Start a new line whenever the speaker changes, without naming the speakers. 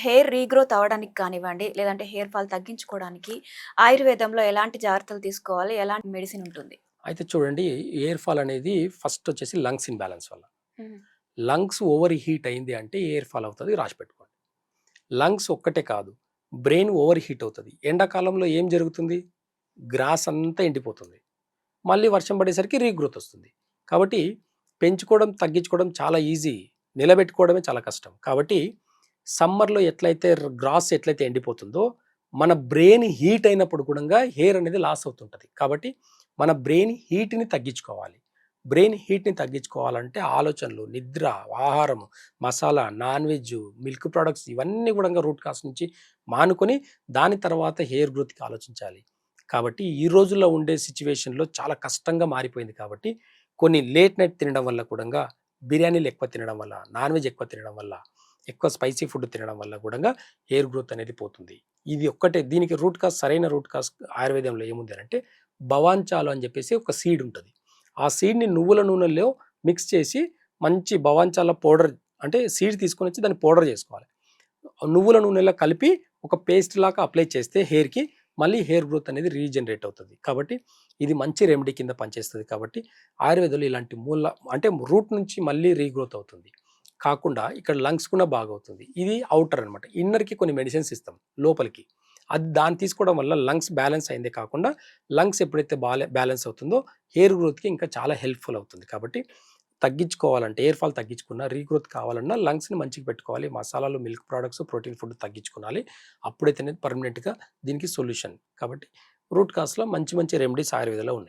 Hair regrowth అవ్వడానికి కానివ్వండి, లేదంటే హెయిర్ ఫాల్ తగ్గించుకోవడానికి ఆయుర్వేదంలో ఎలాంటి జాగ్రత్తలు తీసుకోవాలి? ఎలాంటి మెడిసిన్ ఉంటుంది?
అయితే చూడండి, ఎయిర్ ఫాల్ అనేది ఫస్ట్ వచ్చేసి లంగ్స్ ఇన్‌బ్యాలెన్స్ వల్ల.
హ్మ్.
లంగ్స్ ఓవర్ హీట్ అయింది అంటే ఎయిర్ ఫాల్ అవుతది, రాసిపెట్టుకోండి. లంగ్స్ ఒక్కటే కాదు, బ్రెయిన్ ఓవర్ హీట్ అవుతది. ఎండాకాలంలో ఏం జరుగుతుంది? గ్రాస్ అంతా ఎండిపోతుంది. మళ్ళీ వర్షం పడేసరికి రీగ్రోత్ వస్తుంది. కాబట్టి పెంచుకోవడం, తగ్గించుకోవడం చాలా ఈజీ. నిలబెట్టుకోవడమే చాలా కష్టం. కాబట్టి సమ్మర్‌లో ఎట్లయితే గ్రాస్ ఎట్లయితే ఎండిపోతుందో, మన బ్రెయిన్ హీట్ అయినప్పుడు కూడంగా హెయిర్ అనేది లాస్ అవుతుంటది. కాబట్టి మన బ్రెయిన్ హీట్‌ని తగ్గించుకోవాలి. బ్రెయిన్ హీట్‌ని తగ్గించుకోవాలంటే ఆలోచనలు, నిద్ర, ఆహారము, masala, non veg, milk products ఇవన్నీ కూడంగా రూట్ కాజ్ నుంచి మానుకొని దాని తర్వాత హెయిర్ గ్రోత్‌కి ఆలోచించాలి. కాబట్టి ఈ రోజుల్లో ఉండే సిట్యుయేషన్‌లో చాలా కష్టంగా మారిపోయింది కాబట్టి, కొన్ని లేట్ నైట్ తినడం వల్ల కూడంగా, బిర్యానీలు ఎక్కువ తినడం వల్ల, నాన్ వెజ్ ఎక్కువ తినడం వల్ల, ఎక్కువ స్పైసీ ఫుడ్ తినడం వల్ల కూడంగా హెయిర్ గ్రోత్ అనేది పోతుంది. ఇది ఒక్కటే దీనికి రూట్ కాజ్, సరైన రూట్ కాజ్ ఆయుర్వేదంలో ఏముంది అనంటే, భవాంచాలు అని చెప్పేసి ఒక సీడ్ ఉంటది. ఆ సీడ్‌ని నువ్వుల నూనెలో మిక్స్ చేసి మంచి భవాంచాల పౌడర్, అంటే సీడ్ తీసుకొనొచ్చి దాన్ని పౌడర్ చేసుకోవాలి. నువ్వుల నూనెలో కలిపి ఒక పేస్ట్ లాగా అప్లై చేస్తే హెయిర్‌కి మళ్ళీ హెయిర్ గ్రోత్ అనేది రీజనరేట్ అవుతది. కాబట్టి ఇది మంచి రెమెడీ కింద పనిచేస్తది. కాబట్టి ఆయుర్వేదంలో ఇలాంటి అంటే రూట్ నుంచి మళ్ళీ రీగ్రోత్ అవుతుంది. కాకుండా ఇక్కడ లంగ్స్ కూడా బాగవుతుంది. ఇది ఔటర్ అనమాట. ఇన్నర్‌కి కొన్ని మెడిసిన్స్ ఇస్తాం లోపలికి. అది దాన్ని తీసుకోవడం వల్ల లంగ్స్ బ్యాలెన్స్ అయిందే కాకుండా, లంగ్స్ ఎప్పుడైతే బ్యాలెన్స్ అవుతుందో హెయిర్ గ్రోత్‌కి ఇంకా చాలా హెల్ప్‌ఫుల్ అవుతుంది. కాబట్టి తగ్గించుకోవాలంటే, ఎయిర్ ఫాల్ తగ్గించుకున్నా, రీగ్రోత్ కావాలన్నా లంగ్స్‌ని మంచిగా పెట్టుకోవాలి. మసాలాలు, మిల్క్ ప్రొడక్ట్స్, ప్రోటీన్ ఫుడ్ తగ్గించుకోవాలి. అప్పుడైతేనే పర్మనెంట్‌గా దీనికి సొల్యూషన్. కాబట్టి రూట్ కాజ్‌లో మంచి మంచి రెమెడీస్ ఆయుర్వేదంలో ఉన్నాయి.